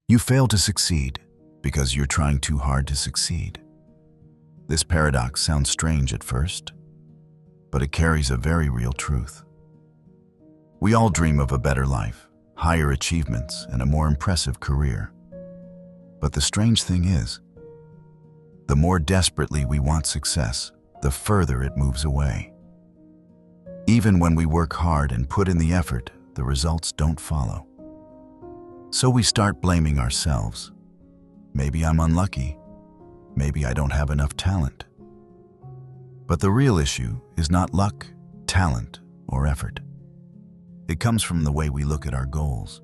You fail to succeed because you're trying too hard to succeed. This paradox sounds strange at first, but it carries a very real truth. We all dream of a better life, higher achievements, and a more impressive career. But the strange thing is, the more desperately we want success, the further it moves away. Even when we work hard and put in the effort, the results don't follow. So we start blaming ourselves. Maybe I'm unlucky. Maybe I don't have enough talent. But the real issue is not luck, talent, or effort. It comes from the way we look at our goals.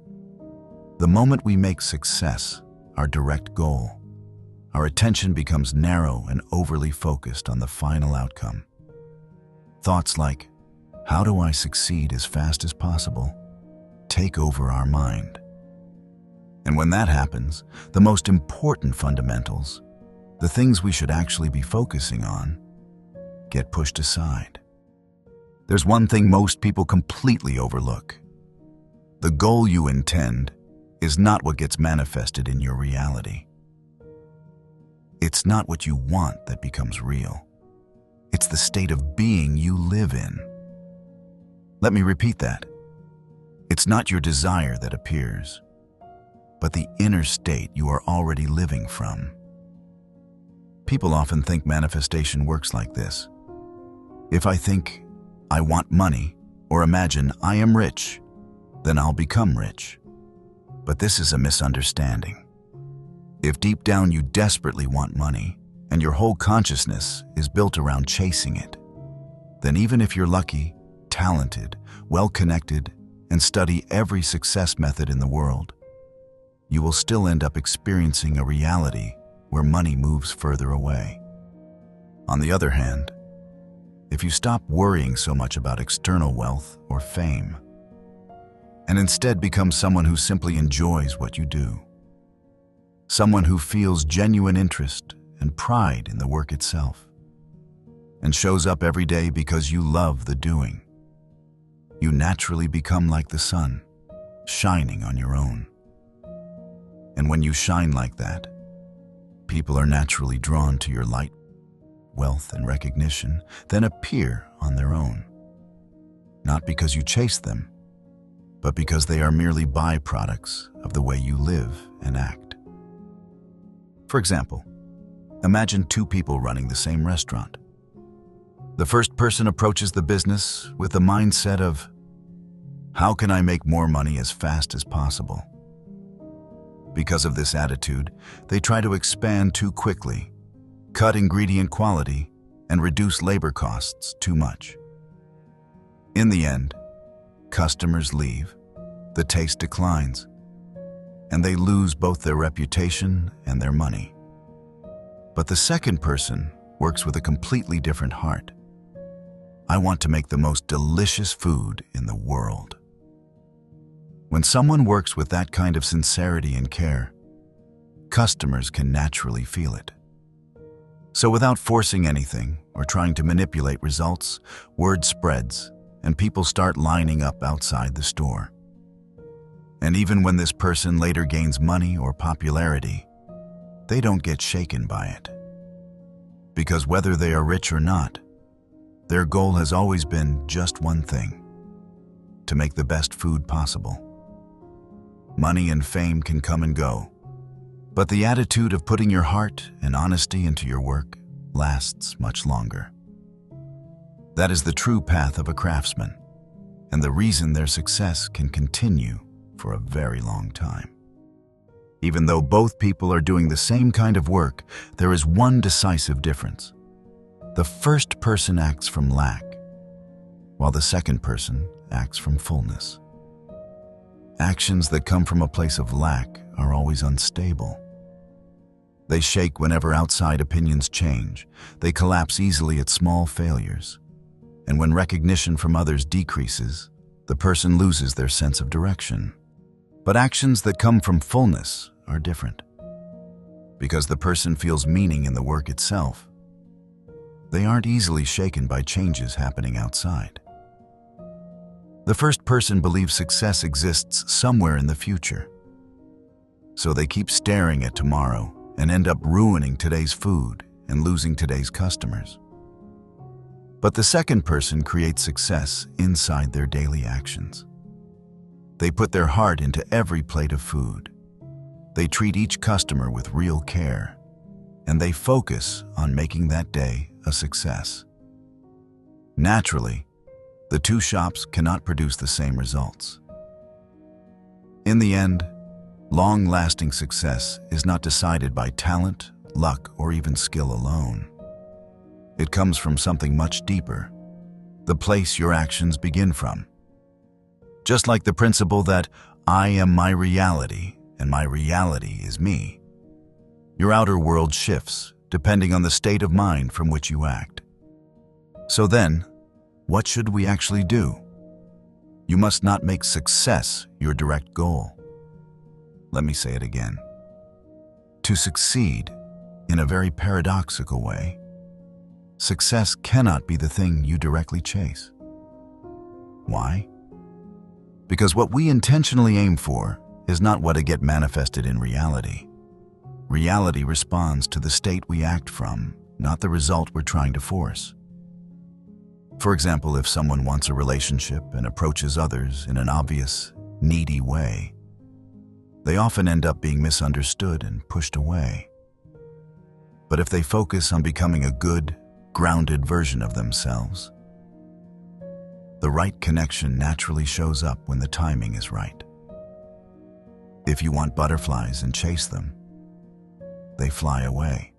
The moment we make success our direct goal, our attention becomes narrow and overly focused on the final outcome. Thoughts like, "How do I succeed as fast as possible?" take over our mind. And when that happens, the most important fundamentals, the things we should actually be focusing on, get pushed aside. There's one thing most people completely overlook. The goal you intend is not what gets manifested in your reality. It's not what you want that becomes real. It's the state of being you live in. Let me repeat that. It's not your desire that appears, but the inner state you are already living from. People often think manifestation works like this. If I think I want money, or imagine I am rich, then I'll become rich. But this is a misunderstanding. If deep down you desperately want money, and your whole consciousness is built around chasing it, then even if you're lucky, talented, well-connected, and study every success method in the world, you will still end up experiencing a reality where money moves further away. On the other hand, if you stop worrying so much about external wealth or fame, and instead become someone who simply enjoys what you do, someone who feels genuine interest and pride in the work itself, and shows up every day because you love the doing, you naturally become like the sun, shining on your own. And when you shine like that, people are naturally drawn to your light. Wealth and recognition then appear on their own, not because you chase them, but because they are merely byproducts of the way you live and act. For example, imagine two people running the same restaurant. The first person approaches the business with the mindset of, "How can I make more money as fast as possible?" Because of this attitude, they try to expand too quickly, cut ingredient quality, and reduce labor costs too much. In the end, customers leave, the taste declines, and they lose both their reputation and their money. But the second person works with a completely different heart. "I want to make the most delicious food in the world." When someone works with that kind of sincerity and care, customers can naturally feel it. So without forcing anything or trying to manipulate results, word spreads and people start lining up outside the store. And even when this person later gains money or popularity, they don't get shaken by it. Because whether they are rich or not, their goal has always been just one thing: to make the best food possible. Money and fame can come and go, but the attitude of putting your heart and honesty into your work lasts much longer. That is the true path of a craftsman, and the reason their success can continue for a very long time. Even though both people are doing the same kind of work, there is one decisive difference. The first person acts from lack, while the second person acts from fullness. Actions that come from a place of lack are always unstable. They shake whenever outside opinions change. They collapse easily at small failures. And when recognition from others decreases, the person loses their sense of direction. But actions that come from fullness are different. Because the person feels meaning in the work itself, they aren't easily shaken by changes happening outside. The first person believes success exists somewhere in the future. So they keep staring at tomorrow and end up ruining today's food and losing today's customers. But the second person creates success inside their daily actions. They put their heart into every plate of food. They treat each customer with real care, and they focus on making that day a success. Naturally, the two shops cannot produce the same results. In the end, long-lasting success is not decided by talent, luck, or even skill alone. It comes from something much deeper, the place your actions begin from. Just like the principle that I am my reality and my reality is me, your outer world shifts depending on the state of mind from which you act. So then, what should we actually do? You must not make success your direct goal. Let me say it again. To succeed, in a very paradoxical way, success cannot be the thing you directly chase. Why? Because what we intentionally aim for is not what get manifested in reality. Reality responds to the state we act from, not the result we're trying to force. For example, if someone wants a relationship and approaches others in an obvious, needy way, they often end up being misunderstood and pushed away. But if they focus on becoming a good, grounded version of themselves, the right connection naturally shows up when the timing is right. If you want butterflies and chase them, they fly away.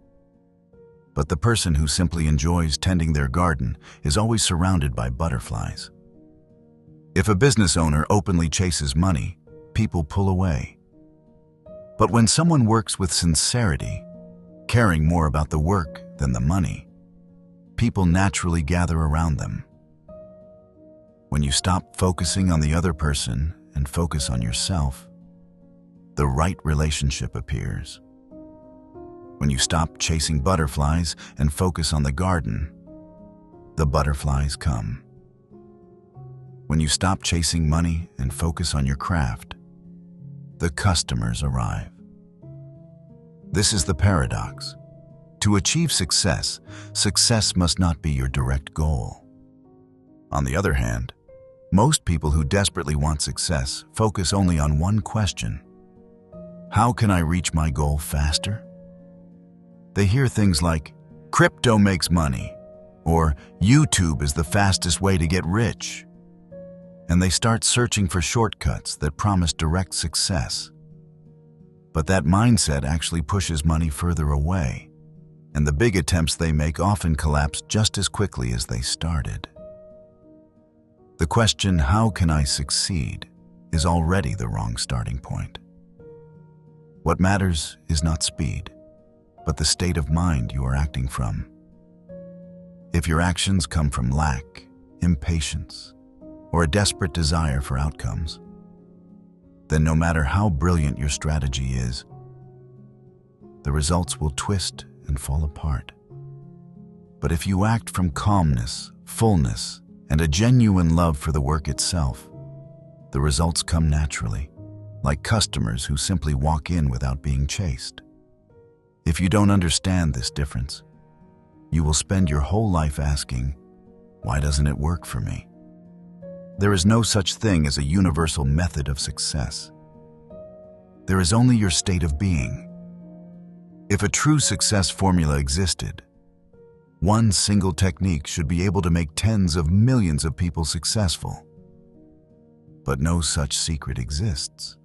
But the person who simply enjoys tending their garden is always surrounded by butterflies. If a business owner openly chases money, people pull away. But when someone works with sincerity, caring more about the work than the money, people naturally gather around them. When you stop focusing on the other person and focus on yourself, the right relationship appears. When you stop chasing butterflies and focus on the garden, the butterflies come. When you stop chasing money and focus on your craft, the customers arrive. This is the paradox. To achieve success, success must not be your direct goal. On the other hand, most people who desperately want success focus only on one question: how can I reach my goal faster? They hear things like, crypto makes money, or YouTube is the fastest way to get rich. And they start searching for shortcuts that promise direct success. But that mindset actually pushes money further away, and the big attempts they make often collapse just as quickly as they started. The question, how can I succeed, is already the wrong starting point. What matters is not speed, but the state of mind you are acting from. If your actions come from lack, impatience, or a desperate desire for outcomes, then no matter how brilliant your strategy is, the results will twist and fall apart. But if you act from calmness, fullness, and a genuine love for the work itself, the results come naturally, like customers who simply walk in without being chased. If you don't understand this difference, you will spend your whole life asking, why doesn't it work for me? There is no such thing as a universal method of success. There is only your state of being. If a true success formula existed, one single technique should be able to make tens of millions of people successful. But no such secret exists.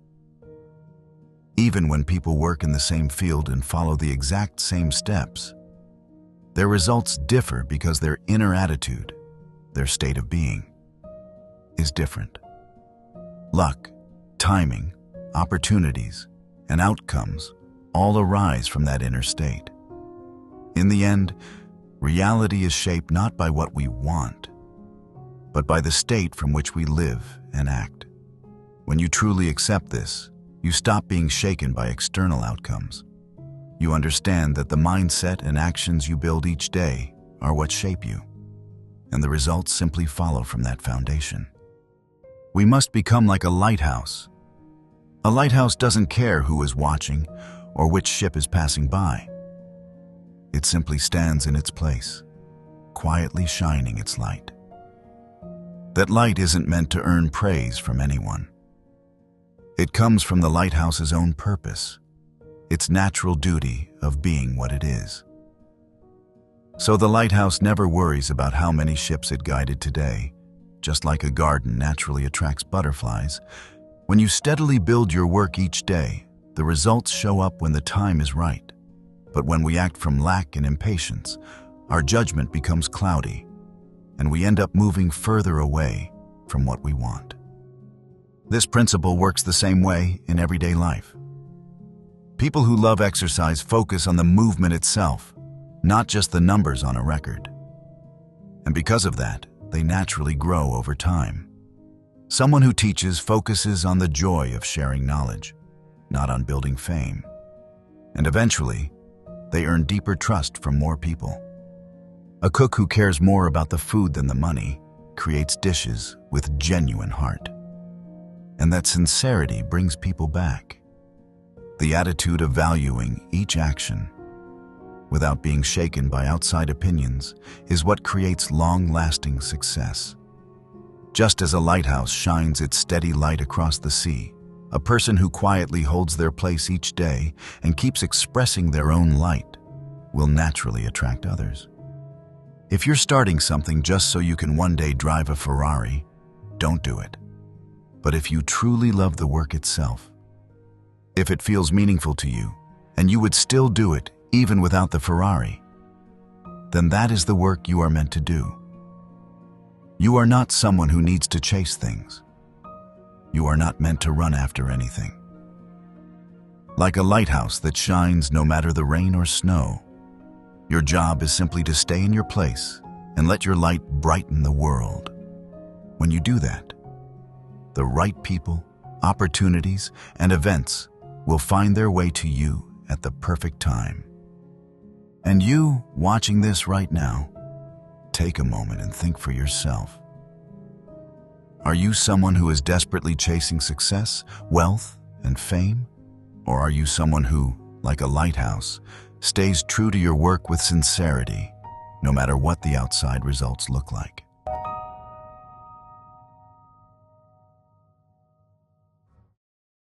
Even when people work in the same field and follow the exact same steps, their results differ because their inner attitude, their state of being, is different. Luck, timing, opportunities, and outcomes all arise from that inner state. In the end, reality is shaped not by what we want, but by the state from which we live and act. When you truly accept this, you stop being shaken by external outcomes. You understand that the mindset and actions you build each day are what shape you, and the results simply follow from that foundation. We must become like a lighthouse, A lighthouse doesn't care who is watching or which ship is passing by. It simply stands in its place, quietly shining its light. That light isn't meant to earn praise from anyone. It comes from the lighthouse's own purpose, its natural duty of being what it is. So the lighthouse never worries about how many ships it guided today. Just like a garden naturally attracts butterflies, when you steadily build your work each day, the results show up when the time is right. But when we act from lack and impatience, our judgment becomes cloudy, and we end up moving further away from what we want. This principle works the same way in everyday life. People who love exercise focus on the movement itself, not just the numbers on a record. And because of that, they naturally grow over time. Someone who teaches focuses on the joy of sharing knowledge, not on building fame. And eventually, they earn deeper trust from more people. A cook who cares more about the food than the money creates dishes with genuine heart. And that sincerity brings people back. The attitude of valuing each action without being shaken by outside opinions is what creates long-lasting success. Just as a lighthouse shines its steady light across the sea, a person who quietly holds their place each day and keeps expressing their own light will naturally attract others. If you're starting something just so you can one day drive a Ferrari, don't do it. But if you truly love the work itself, if it feels meaningful to you, and you would still do it even without the Ferrari, then that is the work you are meant to do. You are not someone who needs to chase things. You are not meant to run after anything. Like a lighthouse that shines no matter the rain or snow, your job is simply to stay in your place and let your light brighten the world. When you do that, the right people, opportunities, and events will find their way to you at the perfect time. And you, watching this right now, take a moment and think for yourself. Are you someone who is desperately chasing success, wealth, and fame? Or are you someone who, like a lighthouse, stays true to your work with sincerity, no matter what the outside results look like?